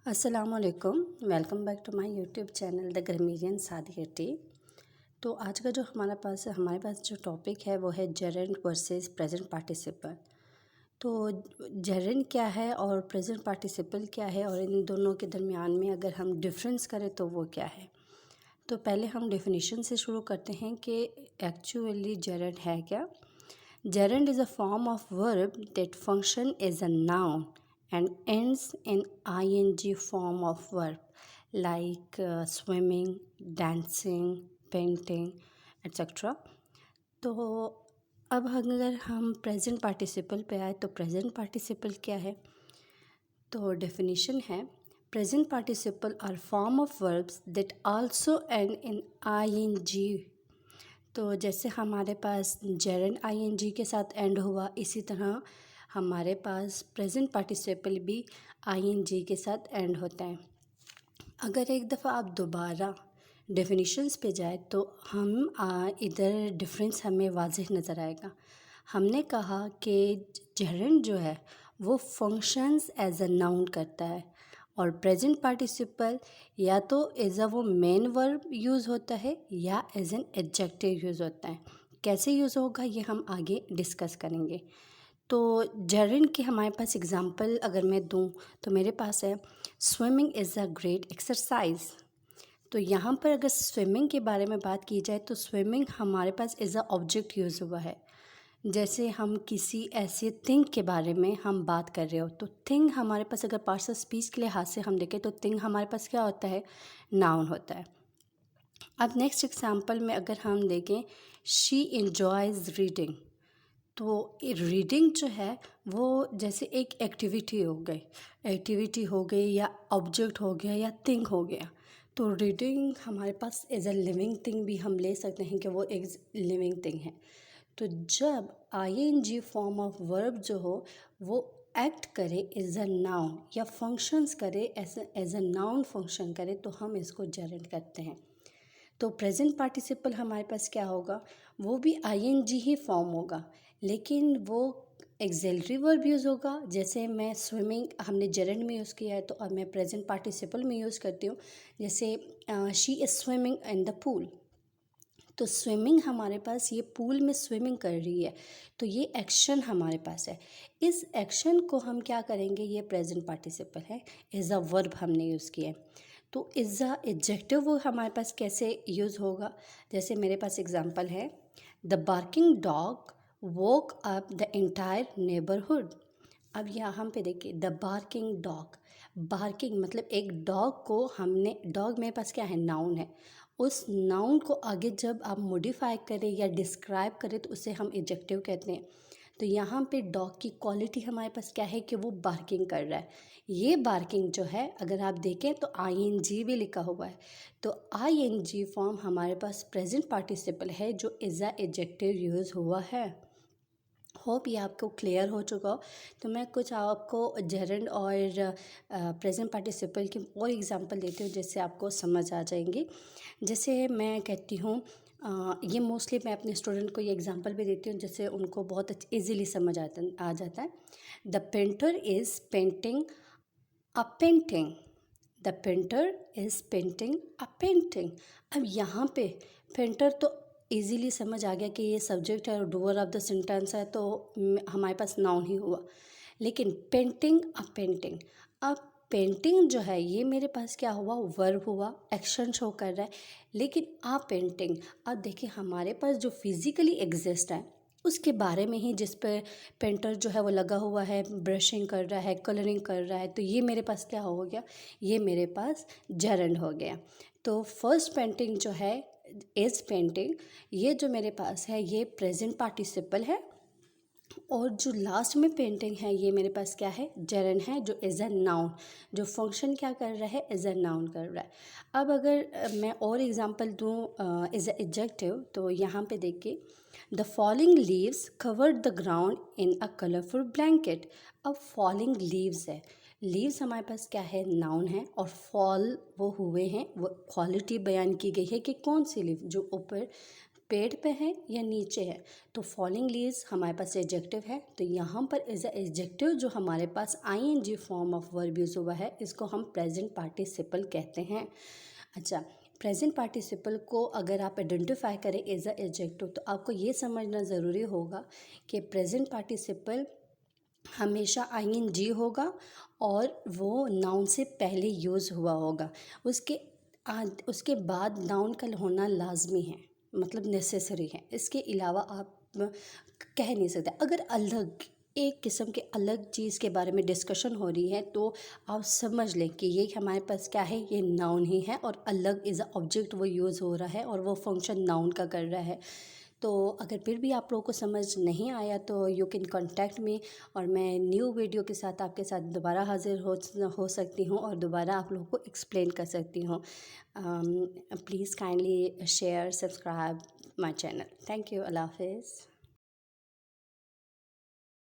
अस्सलामुअलैकुम। Welcome back to my YouTube channel the grammarian Sadia T. तो आज का जो हमारे पास जो टॉपिक है वो है जेरेंड वर्सेस प्रेजेंट पार्टिसिपल। तो जेरेंड क्या है और प्रेजेंट पार्टिसिपल क्या है और इन दोनों के दरमियान में अगर हम डिफरेंस करें तो वो क्या है। तो पहले हम डेफिनेशन से शुरू करते हैं कि एक्चुअली जेरेंड है क्या। Gerund is a form of verb that function as a noun and ends in ing form of verb like swimming, dancing, painting, etc. तो अब अगर हम प्रेजेंट पार्टिसिपल पे आए तो प्रेजेंट पार्टिसिपल क्या है। तो डेफिनेशन है present participle are form of verbs that also end in ing। तो जैसे हमारे पास जेरेंड आईएनजी के साथ एंड हुआ, इसी तरह हमारे पास प्रेजेंट पार्टिसिपल भी आईएनजी के साथ एंड होता है। अगर एक दफ़ा आप दोबारा डेफिनेशंस पे जाए तो हम इधर डिफरेंस हमें वाज़ेह नज़र आएगा। हमने कहा कि जेरेंड जो है वो फंक्शंस एज अ नाउन करता है और प्रेजेंट पार्टिसिपल या तो एज अ वो मेन वर्ब यूज़ होता है या एज एन एडजेक्टिव यूज़ होता है। कैसे यूज़ होगा ये हम आगे डिस्कस करेंगे। तो जेरेंड की हमारे पास एग्ज़ाम्पल अगर मैं दूं तो मेरे पास है swimming is a great exercise. तो यहाँ पर अगर स्विमिंग के बारे में बात की जाए तो स्विमिंग हमारे पास एज अ ऑब्जेक्ट यूज़ हुआ है। जैसे हम किसी ऐसे थिंग के बारे में हम बात कर रहे हो तो थिंग हमारे पास अगर पार्ट्स ऑफ स्पीच के लिहाज से हम देखें तो थिंग हमारे पास क्या होता है, नाउन होता है। अब नेक्स्ट एग्जांपल में अगर हम देखें शी एंजॉयज़ रीडिंग। तो रीडिंग जो है वो जैसे एक एक्टिविटी हो गई या ऑब्जेक्ट हो गया या थिंग हो गया। तो रीडिंग हमारे पास एज अ लिविंग थिंग भी हम ले सकते हैं कि वो एक लिविंग थिंग है। तो जब आईएनजी फॉर्म ऑफ वर्ब जो हो वो एक्ट करे एज अ नाउन या फंक्शंस करे एज अ नाउन फंक्शन करे तो हम इसको जेरेंड करते हैं। तो प्रेजेंट पार्टिसिपल हमारे पास क्या होगा, वो भी आईएनजी ही फॉर्म होगा लेकिन वो एक्सेलरी वर्ब यूज़ होगा। जैसे मैं स्विमिंग हमने जेरेंड में यूज़ किया है तो अब मैं प्रेजेंट पार्टिसिपल में यूज़ करती हूँ। जैसे she is swimming in the pool. तो स्विमिंग हमारे पास ये पूल में स्विमिंग कर रही है तो ये एक्शन हमारे पास है। इस एक्शन को हम क्या करेंगे, ये प्रेजेंट पार्टिसिपल है, एज अ वर्ब हमने यूज़ किया है। तो इज़ अ एडजेक्टिव वो हमारे पास कैसे यूज़ होगा। जैसे मेरे पास एग्जांपल है the barking dog woke up the entire neighbourhood. अब यहाँ पे देखिए द बार्किंग डॉग, बार्किंग मतलब एक डॉग को हमने, डॉग मेरे पास क्या है, नाउन है। उस नाउन को आगे जब आप मॉडिफाई करें या डिस्क्राइब करें तो उसे हम एडजेक्टिव कहते हैं। तो यहाँ पे डॉग की क्वालिटी हमारे पास क्या है कि वो बार्किंग कर रहा है। ये बार्किंग जो है अगर आप देखें तो आईएनजी भी लिखा हुआ है। तो आईएनजी फॉर्म हमारे पास प्रेजेंट पार्टिसिपल है जो एज अ एडजेक्टिव यूज़ हुआ है। होप ये आपको क्लियर हो चुका हो। तो मैं कुछ आपको जेरेंड और प्रेजेंट पार्टिसिपल की और एग्जांपल देती हूँ जिससे आपको समझ आ जाएंगी। जैसे मैं कहती हूँ ये मोस्टली मैं अपने स्टूडेंट को ये एग्जांपल भी देती हूँ जिससे उनको बहुत ईजीली समझ आ जाता है। The painter is painting a painting. The painter is painting a painting. अब यहाँ पे पेंटर तो इजीली समझ आ गया कि ये सब्जेक्ट है और डूअर ऑफ द सेंटेंस है तो हमारे पास नाउन ही हुआ। लेकिन पेंटिंग अ पेंटिंग, अब पेंटिंग जो है ये मेरे पास क्या हुआ, वर्ब हुआ, एक्शन शो कर रहा है। लेकिन आ पेंटिंग, अब देखिए हमारे पास जो फिजिकली एग्जिस्ट है उसके बारे में ही, जिस पर पेंटर जो है वो लगा हुआ है, ब्रशिंग कर रहा है, कलरिंग कर रहा है, तो ये मेरे पास क्या हो गया, ये मेरे पास जेरेंड हो गया। तो फर्स्ट पेंटिंग जो है इज पेंटिंग, ये जो मेरे पास है ये प्रेजेंट पार्टिसिपल है और जो लास्ट में पेंटिंग है ये मेरे पास क्या है, जेरेंड है जो एज अ नाउन, जो फंक्शन क्या कर रहा है, एज अ नाउन कर रहा है। अब अगर मैं और एग्जांपल दूँ एज अ एडजेक्टिव तो यहाँ पे देखिए the falling leaves covered the ground in a colourful blanket. अब फॉलिंग लीव्स है, लीव्स हमारे पास क्या है, नाउन है, और फॉल वो हुए हैं, वो क्वालिटी बयान की गई है कि कौन सी लीव जो ऊपर पेड़ पे है या नीचे है। तो फॉलिंग लीव्स हमारे पास एडजेक्टिव है, तो यहाँ पर इज अ एडजेक्टिव जो हमारे पास ING form of verb use हुआ है, इसको हम प्रेजेंट पार्टिसिपल कहते हैं। अच्छा, प्रेजेंट पार्टिसिपल को अगर आप आइडेंटिफाई करें एज अ एडजेक्टिव, तो आपको ये समझना ज़रूरी होगा कि प्रेजेंट पार्टिसिपल हमेशा आईएनजी होगा और वो नाउन से पहले यूज़ हुआ होगा। उसके बाद नाउन का होना लाजमी है, मतलब नेसेसरी है। इसके अलावा आप कह नहीं सकते। अगर अलग एक किस्म के अलग चीज़ के बारे में डिस्कशन हो रही है, तो आप समझ लें कि ये हमारे पास क्या है, ये नाउन ही है, और अलग इज़ अ ऑब्जेक्ट वो यूज़ हो रहा है और वो फंक्शन नाउन का कर रहा है। तो अगर फिर भी आप लोगों को समझ नहीं आया तो यू कैन कॉन्टैक्ट मी, और मैं न्यू वीडियो के साथ आपके साथ दोबारा हाज़िर हो सकती हूँ और दोबारा आप लोगों को एक्सप्लेन कर सकती हूँ। Please kindly share, subscribe my channel. Thank you. अल्लाह हाफिज़।